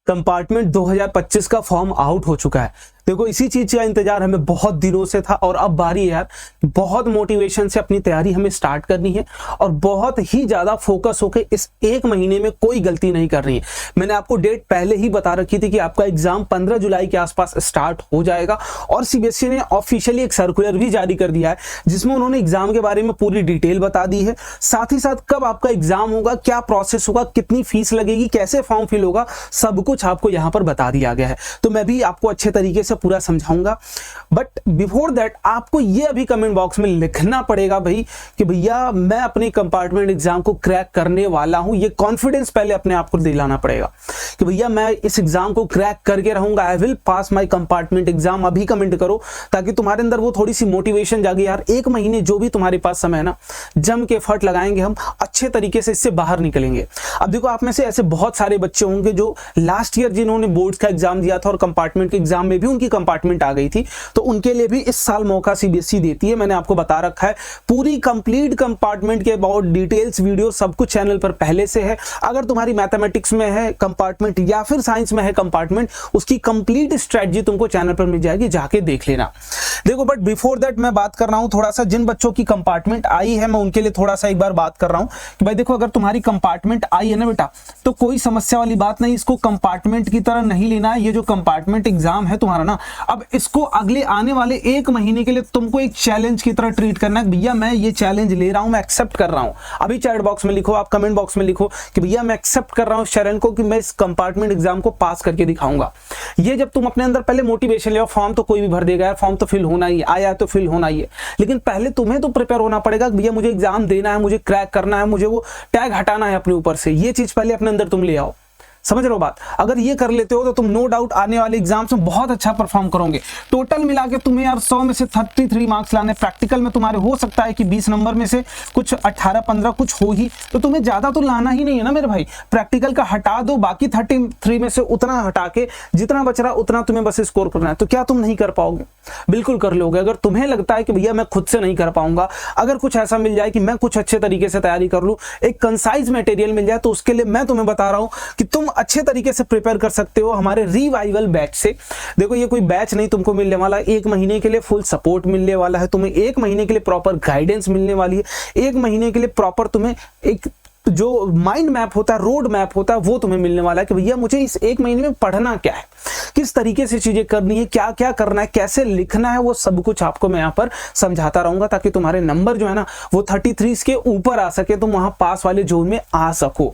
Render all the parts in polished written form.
Compartment 2025 का form out हो चुका है। देखो इसी चीज का इंतजार हमें बहुत दिनों से था और अब बारी है यार, बहुत मोटिवेशन से अपनी तैयारी हमें स्टार्ट करनी है और बहुत ही ज्यादा फोकस होकर इस एक महीने में कोई गलती नहीं करनी है। मैंने आपको डेट पहले ही बता रखी थी कि आपका एग्जाम 15 जुलाई के आसपास स्टार्ट हो जाएगा और सीबीएसई ने ऑफिशियली एक सर्कुलर भी जारी कर दिया है जिसमें उन्होंने एग्जाम के बारे में पूरी डिटेल बता दी है। साथ ही साथ कब आपका एग्जाम होगा, क्या प्रोसेस होगा, कितनी फीस लगेगी, कैसे फॉर्म फिल होगा, सब कुछ आपको यहाँ पर बता दिया गया है। तो मैं भी आपको अच्छे तरीके से पूरा समझाऊंगा। बट बिफोर दैट आपको ये अभी कमेंट बॉक्स में लिखना पड़ेगा भाई कि भैया मैं अपनी कंपार्टमेंट एग्जाम को क्रैक करने वाला हूं। ये कॉन्फिडेंस पहले अपने आप को दिलाना पड़ेगा कि भैया मैं इस एग्जाम को क्रैक करके रहूंगा, I will pass my compartment exam. अभी कमेंट करो ताकि तुम्हारे अंदर वो थोड़ी सी मोटिवेशन जागे यार, एक महीने जो भी तुम्हारे पास समय है ना, जम के एफर्ट लगाएंगे, हम अच्छे तरीके से इससे बाहर निकलेंगे। अब देखो आप में से ऐसे बहुत सारे बच्चे होंगे जो लास्ट ईयर जिन्होंने बोर्ड्स का एग्जाम दिया था और कंपार्टमेंट के एग्जाम में भी उनकी कंपार्टमेंट आ गई थी, तो उनके लिए भी इस साल मौका सीबीएसई देती है। मैंने आपको बता रखा है पूरी कंप्लीट कंपार्टमेंट के अबाउट डिटेल्स वीडियो सब कुछ चैनल पर पहले से है। अगर तुम्हारी मैथमेटिक्स में है कंपार्टमेंट या फिर साइंस में है कंपार्टमेंट, उसकी कंप्लीट स्ट्रेटजी तुमको चैनल पर मिल जाएगी, जाके देख लेना। देखो बट बिफोर दैट मैं बात कर रहा हूं थोड़ा सा जिन बच्चों की कंपार्टमेंट आई है, मैं उनके लिए थोड़ा सा एक बार बात कर रहा हूं कि भाई देखो अगर तुम्हारी कंपार्टमेंट आई है ना बेटा, तो कोई समस्या वाली बात नहीं, इसको कंपार्टमेंट की तरह नहीं लेना है। ये जो कंपार्टमेंट एग्जाम है तुम्हारा ना, अब इसको अगले आने वाले एक महीने के लिए तुमको एक चैलेंज की तरह ट्रीट करना है। भैया मैं ये चैलेंज ले रहा हूं, मैं एक्सेप्ट कर रहा हूं। अभी चैट बॉक्स में लिखो, आप कमेंट बॉक्स में लिखो कि भैया मैं एक्सेप्ट कर रहा हूं चैलेंज को कि मैं इस कंपार्टमेंट एग्जाम को पास करके दिखाऊंगा। ये जब तुम अपने अंदर पहले मोटिवेशन ले, फॉर्म तो कोई भी भर देगा यार, फॉर्म तो फिल होना ही आया तो फिल होना ही है, लेकिन पहले तुम्हें तो प्रिपेयर होना पड़ेगा कि भैया मुझे एग्जाम देना है, मुझे क्रैक करना है, मुझे वो टैग हटाना है अपने ऊपर से। ये चीज पहले अपने अंदर तुम ले आओ। समझ रहे हो बात? अगर ये कर लेते हो तो तुम नो डाउट आने वाले एग्जाम्स में बहुत अच्छा परफॉर्म करोगे। टोटल मिला के तुम्हें यार 100 में से 33 मार्क्स लाने, प्रैक्टिकल में तुम्हारे हो सकता है कि 20 नंबर में से कुछ 18-15 कुछ हो ही, तो तुम्हें ज्यादा तो लाना ही नहीं है ना मेरे भाई। प्रैक्टिकल का हटा दो, बाकी 33 में से उतना हटा के जितना बच रहा उतना तुम्हें बस स्कोर करना है। तो क्या तुम नहीं कर पाओगे? बिल्कुल कर लोगे। अगर तुम्हें लगता है कि भैया मैं खुद से नहीं कर पाऊंगा, अगर कुछ ऐसा मिल जाए कि मैं कुछ अच्छे तरीके से तैयारी कर लूं, एक कंसाइज मटेरियल मिल जाए, तो उसके लिए मैं तुम्हें बता रहा हूं कि तुम अच्छे तरीके से प्रिपेयर कर सकते हो हमारे रिवाइवल बैच से। देखो ये कोई बैच नहीं तुमको मिलने वाला, एक महीने के लिए फुल सपोर्ट मिलने वाला है, तुम्हें एक महीने के लिए प्रॉपर गाइडेंस मिलने वाली है, एक महीने के लिए प्रॉपर तुम्हें एक जो माइंड मैप होता है, रोड मैप होता है, वो तुम्हें मिलने वाला है कि भैया मुझे इस एक महीने में पढ़ना क्या है, किस तरीके से चीजें करनी है, क्या क्या करना है, कैसे लिखना है, वो सब कुछ आपको मैं यहाँ पर समझाता रहूंगा ताकि तुम्हारे नंबर जो है ना वो 33 के ऊपर आ सके, तुम वहां पास वाले जोन में आ सको।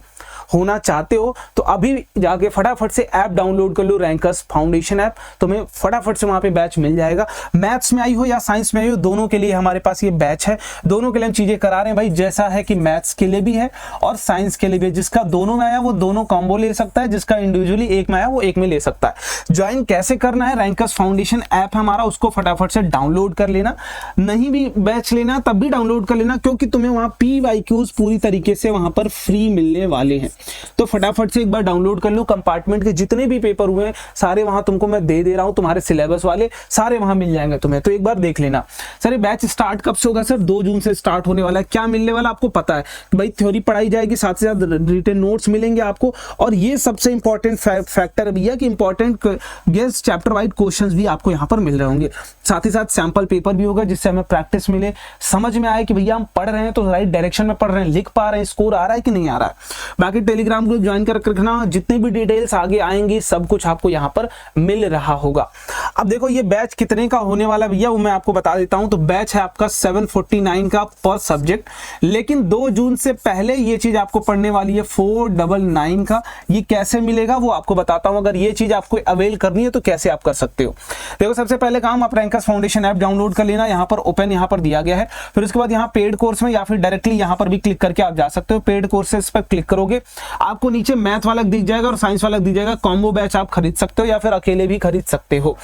होना चाहते हो तो अभी जाके फटाफट से ऐप डाउनलोड कर लो, रैंकर्स फाउंडेशन ऐप, तुम्हें फटाफट से वहां पे बैच मिल जाएगा। मैथ्स में आई हो या साइंस में आई हो, दोनों के लिए हमारे पास ये बैच है। दोनों के लिए हम चीजें करा रहे हैं भाई, जैसा है कि मैथ्स के लिए भी है और साइंस के लिए भी है। जिसका दोनों में आया वो दोनों कॉम्बो ले सकता है, जिसका इंडिविजुअली एक में आया वो एक में ले सकता है। ज्वाइन कैसे करना है? रैंकर्स फाउंडेशन ऐप है हमारा, उसको फटाफट से डाउनलोड कर लेना। नहीं भी बैच लेना तब भी डाउनलोड कर लेना, क्योंकि तुम्हें वहां PYQs पूरी तरीके से वहां पर फ्री मिलने वाले हैं। तो फटाफट से एक बार डाउनलोड कर लो। कंपार्टमेंट के जितने भी पेपर हुए हैं सारे वहां तुमको मैं दे रहा हूं, तुम्हारे सिलेबस वाले सारे वहां मिल जाएंगे तुम्हें, तो एक बार देख लेना। सर बैच स्टार्ट कब से होगा? सर 2 जून से स्टार्ट होने वाला है। क्या मिलने वाला आपको पता है भाई, थ्योरी पढ़ाई जाएगी, साथ से साथ रिटन नोट्स मिलेंगे आपको, और ये सबसे इंपॉर्टेंट फैक्टर भी है कि important guest chapter wise questions भी आपको यहाँ पर मिल रहे होंगे। साथ ही साथ सैंपल पेपर भी होगा जिससे हमें प्रैक्टिस मिले, समझ में आए कि भैया हम पढ़ रहे हैं तो राइट डायरेक्शन में पढ़ रहे हैं, लिख पा रहे हैं, स्कोर आ रहा है कि नहीं आ रहा है। बाकी टेलीग्राम ग्रुप ज्वाइन कर रखना, जितनी भी डिटेल्स आगे आएंगी सब कुछ आपको यहाँ पर मिल रहा होगा। अब देखो ये बैच कितने का होने वाला भैया वो मैं आपको बता देता हूं। तो बैच है आपका 749 का पर सब्जेक्ट, लेकिन 2 जून से पहले ये चीज आपको पढ़ने वाली है 499 का। ये कैसे मिलेगा वो आपको बताता हूं। अगर ये चीज आपको अवेल करनी है तो कैसे आप कर सकते हो। देखो सबसे पहले काम, आप रैंकर्स फाउंडेशन ऐप डाउनलोड कर लेना, यहाँ पर ओपन यहाँ पर दिया गया है। फिर उसके बाद यहाँ पेड कोर्स में या फिर डायरेक्टली यहाँ पर भी क्लिक करके आप जा सकते हो। पेड कोर्सेस पर क्लिक करोगे आपको नीचे मैथ वाला दिख जाएगा और साइंस वाला दिख जाएगा। कॉम्बो बैच आप खरीद सकते हो या फिर अकेले भी खरीद सकते हो।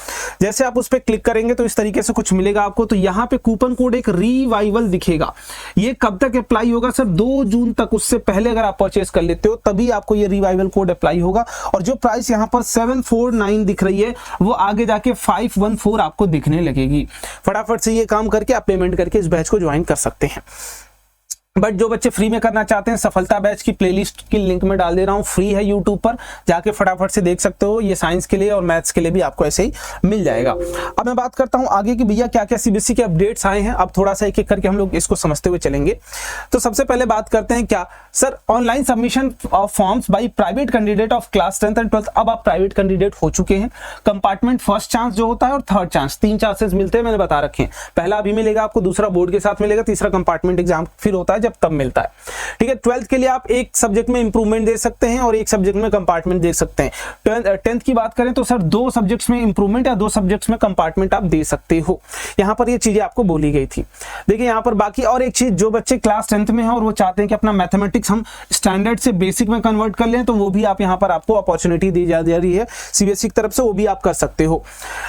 जैसे आप उस पर क्लिक करेंगे तो इस तरीके से कुछ मिलेगा आपको। तो यहाँ पे कूपन कोड एक रिवाइवल दिखेगा। ये कब तक अप्लाई होगा सर? 2 जून तक। उससे पहले अगर आप परचेस कर लेते हो तभी आपको ये रिवाइवल कोड अप्लाई होगा। और जो प्राइस यहाँ पर 749 दिख रही है वो आगे जाके 514 आपको दिखने लगेगी। फटाफट से ये काम करके आप पेमेंट करके इस बैच को ज्वाइन कर सकते हैं। बट जो बच्चे फ्री में करना चाहते हैं, सफलता बैच की प्लेलिस्ट की लिंक में डाल दे रहा हूँ, फ्री है यूट्यूब पर, जाके फटाफट से देख सकते हो। ये साइंस के लिए और मैथ्स के लिए भी आपको ऐसे ही मिल जाएगा। अब मैं बात करता हूँ आगे कि भैया क्या क्या सीबीएसई के अपडेट्स आए हैं। अब थोड़ा सा एक एक करके हम लोग इसको समझते हुए चलेंगे। तो सबसे पहले बात करते हैं क्या sir, online submission of forms by private candidate of class 10th and 12th। अब आप प्राइवेट कैंडिडेट हो चुके हैं। कंपार्टमेंट फर्स्ट चांस जो होता है और थर्ड चांस, 3 चांसेस मिलते हैं, मैंने बता रखे हैं। पहला अभी मिलेगा आपको, दूसरा बोर्ड के साथ मिलेगा, तीसरा कंपार्टमेंट एग्जाम फिर होता है जब तब मिलता है। ठीक है, 12th के लिए आप एक सब्जेक्ट में इंप्रूवमेंट दे सकते हैं और एक सब्जेक्ट में कंपार्टमेंट दे सकते हैं। 10th की बात करें तो सर 2 सब्जेक्ट्स में इंप्रूवमेंट या 2 सब्जेक्ट्स में कंपार्टमेंट आप दे सकते हो। यहां पर ये चीजें आपको बोली गई थी। देखिए यहां पर बाकी और एक चीज, जो बच्चे क्लास 10th में हैं और वो चाहते हैं कि अपना मैथमेटिक्स हम स्टैंडर्ड से बेसिक में कन्वर्ट कर लें, तो वो भी आप यहां पर आपको अपॉर्चुनिटी दी जा रही है सीबीएसई की तरफ से, वो भी आप कर सकते हो।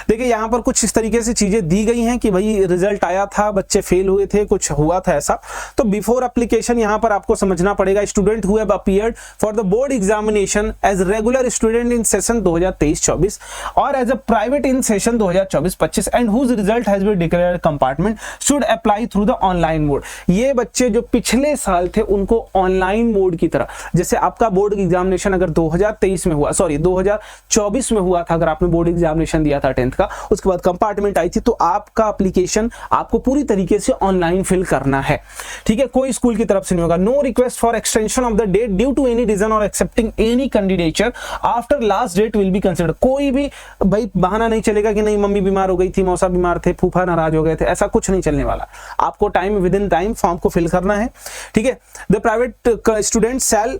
देखिए यहां पर कुछ इस तरीके से चीजें दी गई हैं कि भाई रिजल्ट आया था, बच्चे फेल हुए थे, कुछ हुआ था ऐसा, तो बिफोर एप्लीकेशन यहां पर आपको समझना पड़ेगा। Student who have appeared for the board examination as regular student in session 2023-24 और as a private in session 2024-25 and whose result has been declared compartment should apply through the online mode. ये बच्चे जो पिछले साल थे उनको online mode की तरह, जैसे आपका बोर्ड एग्जामिनेशन अगर 2023 में हुआ, सॉरी 2024 में हुआ था, अगर आपने बोर्ड एग्जामिनेशन दिया था 10th का, उसके बाद कंपार्टमेंट आई थी, तो आपका एप्लीकेशन आपको पूरी तरीके से ऑनलाइन फिल करना है। ठीक है, कोई स्कूल की तरफ से नहीं होगा। No request for extension of the date due to any reason और accepting any candidature after last date will be considered. कोई भी भाई बहाना नहीं चलेगा कि नहीं मम्मी बीमार हो गई थी, मौसा बीमार थे, फूफा नाराज हो गए थे, ऐसा कुछ नहीं चलने वाला। आपको time within time form को फिल करना है। ठीक है, the private student shall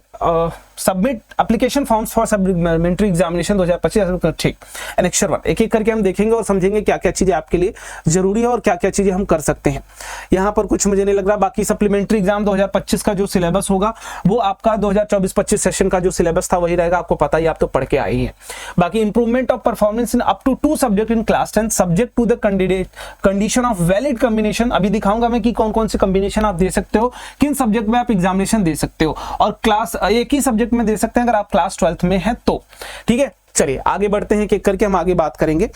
submit application forms for supplementary examination 2025। ठीक, एनेक्सर 1 एक एक करके हम देखेंगे और समझेंगे क्या क्या चीजें आपके लिए जरूरी है और क्या क्या चीजें हम कर सकते हैं। यहाँ पर कुछ मुझे नहीं लग रहा। बाकी सप्लीमेंट्री एग्जाम 2025 का जो सिलेबस होगा वो आपका 2024-25 सेशन का जो सिलेबस था वही रहेगा, आपको पता ही, आप तो पढ़ के आई हैं। बाकी improvement of performance in up to 2 subject in class 10 subject to the candidate condition of valid combination. अभी दिखाऊंगा मैं कि कौन कौन से कॉम्बिनेशन आप दे सकते हो, किन सब्जेक्ट में आप एग्जामिनेशन दे सकते हो, और क्लास एक ही सब्जेक्ट में दे सकते हैं अगर आप क्लास 12th में हैं तो। ठीक है, चलिए आगे बढ़ते हैं, एक करके हम आगे बात करेंगे।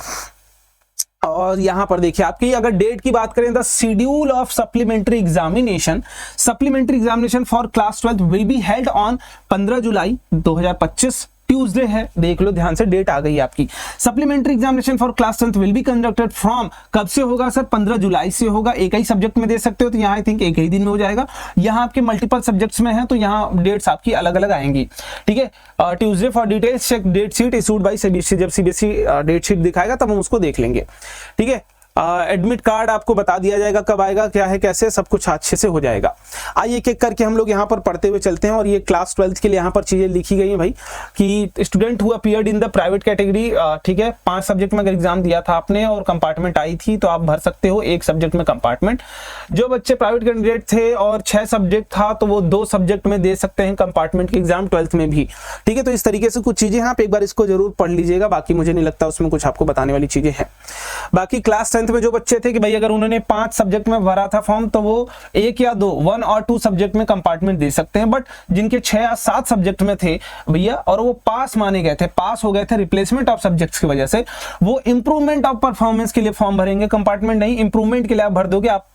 और यहां पर देखिए आपकी अगर डेट की बात करें, the schedule of supplementary examination for class 12 will be held on 15 July 2025 Tuesday है, देख लो ध्यान से, डेट आ गई आपकी। Supplementary examination for class 10th will be conducted from, कब से होगा सर, 15 जुलाई से होगा। एक ही सब्जेक्ट में दे सकते हो तो यहाँ आई थिंक एक ही दिन में हो जाएगा। यहाँ आपके मल्टीपल सब्जेक्ट्स में है तो यहाँ डेट्स आपकी अलग अलग आएंगी। ठीक है, Tuesday for details check date sheet issued by CBSE. जब सीबीएसई डेट शीट दिखाएगा तब हम उसको देख लेंगे। ठीक है, एडमिट कार्ड आपको बता दिया जाएगा कब आएगा, क्या है कैसे, सब कुछ अच्छे से हो जाएगा। आइए एक एक करके हम लोग यहाँ पर पढ़ते हुए चलते हैं। और ये क्लास 12th के लिए यहाँ पर चीजें लिखी गई हैं भाई कि student who appeared in the private category. ठीक है, 5 सब्जेक्ट में अगर एग्जाम दिया था आपने और कंपार्टमेंट आई थी तो आप भर सकते हो एक सब्जेक्ट में कंपार्टमेंट। जो बच्चे प्राइवेट कैंडिडेट थे और 6 सब्जेक्ट था तो वो 2 सब्जेक्ट में दे सकते हैं कंपार्टमेंट के एग्जाम 12th में भी। ठीक है, तो इस तरीके से कुछ चीजें आप एक बार इसको जरूर पढ़ लीजिएगा, बाकी मुझे नहीं लगता उसमें कुछ आपको बताने वाली चीजें हैं। बाकी क्लास 10th में जो बच्चे थे कि भाई अगर उन्होंने 5 सब्जेक्ट में भरा था फॉर्म तो वो 1 या 2 1 और 2 सब्जेक्ट में कंपार्टमेंट दे सकते हैं। बट जिनके 6 या 7 सब्जेक्ट में थे भैया और वो पास माने गए थे, पास हो गए थे रिप्लेसमेंट ऑफ सब्जेक्ट्स की वजह से, वो इंप्रूवमेंट ऑफ परफॉर्मेंस के लिए फॉर्म भरेंगे, कंपार्टमेंट नहीं, इंप्रूवमेंट के लिए आप भर दोगे, आप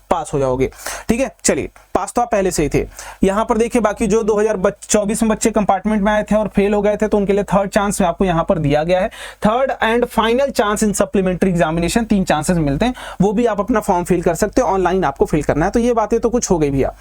पास हो जाओगे। ठीक है, चलिए पास तो आप पहले से ही थे। यहां पर देखिए बाकी जो 2024 में बच्चे कंपार्टमेंट में आए थे और फेल हो गए थे तो उनके लिए थर्ड चांस में आपको यहां पर दिया गया है। Third and final chance in supplementary examination, 3 chances मिलते हैं, वो भी आप अपना फॉर्म फिल कर सकते हो, ऑनलाइन आपको फिल करना है। तो ये बातें तो कुछ हो गई भैया।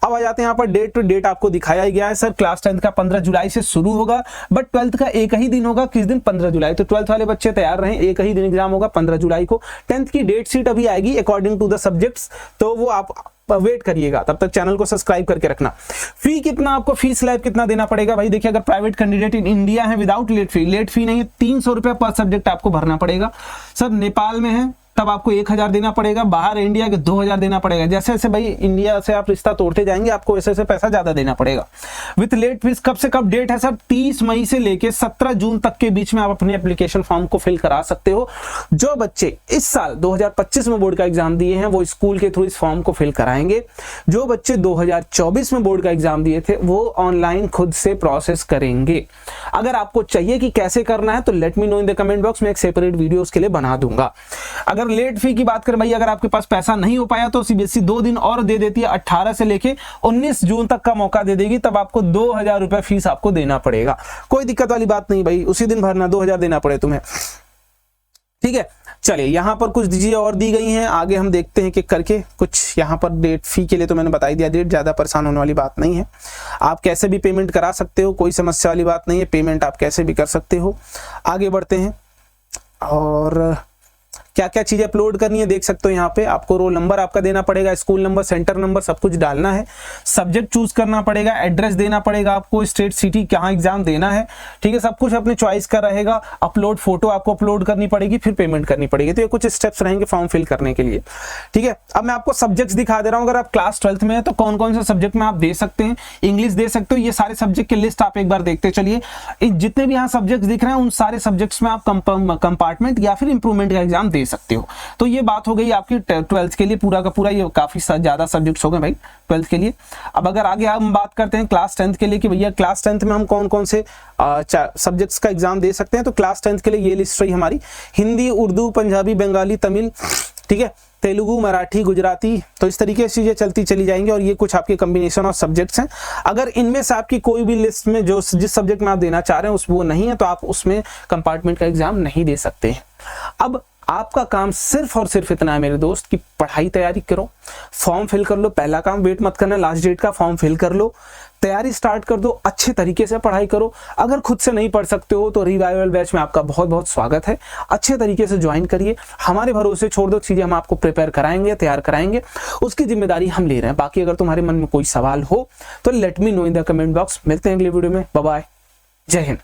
अब आ जाते हैं यहाँ पर डेट टू डेट आपको दिखाया ही गया है सर। क्लास 10th का 15 जुलाई से शुरू होगा बट 12th का एक ही दिन होगा। किस दिन? 15 जुलाई। तो 12th वाले बच्चे तैयार रहें, एक ही दिन एग्जाम होगा 15 जुलाई को। 10th की डेट शीट अभी आएगी अकॉर्डिंग टू द सब्जेक्ट्स, तो वो आप वेट करिएगा, तब तक चैनल को सब्सक्राइब करके रखना। फी कितना आपको, फी स्लैब कितना देना पड़ेगा भाई? देखिए अगर प्राइवेट कैंडिडेट इन इंडिया है विदाउट लेट फी नहीं है, 300 रुपए पर सब्जेक्ट आपको भरना पड़ेगा। सब नेपाल में है तब आपको 1000 देना पड़ेगा, बाहर इंडिया के 2000 देना पड़ेगा। जैसे जैसे भाई इंडिया से आप रिश्ता तोड़ते जाएंगे आपको वैसे वैसे पैसा ज्यादा देना पड़ेगा। विथ लेट फीस कब से कब डेट है सर? 30 मई से लेके 17 जून तक के बीच में आप अपने एप्लीकेशन फॉर्म को फिल करा सकते हो। जो बच्चे इस साल 2025 में बोर्ड का एग्जाम दिए हैं वो स्कूल के थ्रू इस फॉर्म को फिल कराएंगे। जो बच्चे 2024 में बोर्ड का एग्जाम दिए थे वो ऑनलाइन खुद से प्रोसेस करेंगे। अगर आपको चाहिए कि कैसे करना है तो let me know in the comment box में, एक सेपरेट वीडियो उसके लिए बना दूंगा। अगर अगर लेट फी की बात करें भाई, अगर आपके पास पैसा नहीं हो पाया तो सीबीएसई 2 दिन और दे देती है, 18 से लेके 19 जून तक का मौका दे देगी, तब आपको 2000 रुपए फीस आपको देना पड़ेगा। कोई दिक्कत वाली बात नहीं भाई, उसी दिन भरना, 2000 देना पड़े तुम्हें, ठीक है। चलिए यहाँ पर कुछ चीजें और दी गई हैं, आगे हम देखते हैं कि करके कुछ यहाँ पर डेट फी के लिए तो मैंने बता ही दिया, डेट ज्यादा परेशान होने वाली बात नहीं है, आप कैसे भी पेमेंट करा सकते हो, कोई समस्या वाली बात नहीं है, पेमेंट आप कैसे भी कर सकते हो। आगे बढ़ते हैं और क्या क्या चीजें अपलोड करनी है देख सकते हो। यहाँ पे आपको रोल नंबर आपका देना पड़ेगा, स्कूल नंबर, सेंटर नंबर, सब कुछ डालना है, सब्जेक्ट चूज करना पड़ेगा, एड्रेस देना पड़ेगा आपको, स्टेट सिटी कहाँ एग्जाम देना है, ठीक है, सब कुछ अपने चॉइस का रहेगा। अपलोड फोटो आपको अपलोड करनी पड़ेगी, फिर पेमेंट करनी पड़ेगी। तो ये कुछ स्टेप्स रहेंगे फॉर्म फिल करने के लिए, ठीक है। अब मैं आपको सब्जेक्ट्स दिखा दे रहा हूँ। अगर आप क्लास 12th में है तो कौन कौन से सब्जेक्ट में आप दे सकते हैं, इंग्लिश दे सकते हो, ये सारे सब्जेक्ट की लिस्ट आप एक बार देखते चलिए। जितने भी यहाँ सब्जेक्ट दिख रहे हैं उन सारे सब्जेक्ट्स में आप कंपार्टमेंट या फिर इंप्रूवमेंट का एग्जाम दे सकते हो। तो ये बात हो गई आपकी 12th के लिए, पूरा का पूरा ये काफी ज्यादा सब्जेक्ट्स हो गए भाई 12th के लिए। अब अगर आगे हम बात करते हैं क्लास 10th के लिए कि भैया क्लास 10th में हम कौन कौन से सब्जेक्ट्स का एग्जाम दे सकते हैं, तो क्लास 10th के लिए ये लिस्ट रही हमारी, हिंदी, उर्दू, पंजाबी, बंगाली, तमिल, ठीक है, तेलुगु, मराठी, गुजराती, तो इस तरीके से चीजें चलती चली जाएंगी। और ये कुछ आपके कॉम्बिनेशन ऑफ सब्जेक्ट्स हैं। अगर इनमें से आपकी कोई भी लिस्ट में जो जिस सब्जेक्ट में आप देना चाह रहे हैं वो नहीं है तो आप उसमें कंपार्टमेंट का एग्जाम नहीं दे सकते हैं। अब आपका काम सिर्फ और सिर्फ इतना है मेरे दोस्त कि पढ़ाई तैयारी करो, फॉर्म फिल कर लो। पहला काम वेट मत करना लास्ट डेट का, फॉर्म फिल कर लो, तैयारी स्टार्ट कर दो, अच्छे तरीके से पढ़ाई करो। अगर खुद से नहीं पढ़ सकते हो तो रिवाइवल बैच में आपका बहुत बहुत स्वागत है, अच्छे तरीके से ज्वाइन करिए, हमारे भरोसे छोड़ दो, चीजें हम आपको प्रिपेयर कराएंगे, तैयार कराएंगे, उसकी जिम्मेदारी हम ले रहे हैं। बाकी अगर तुम्हारे मन में कोई सवाल हो तो let me know in the comment box. मिलते हैं अगले वीडियो में, बाय बाय, जय हिंद।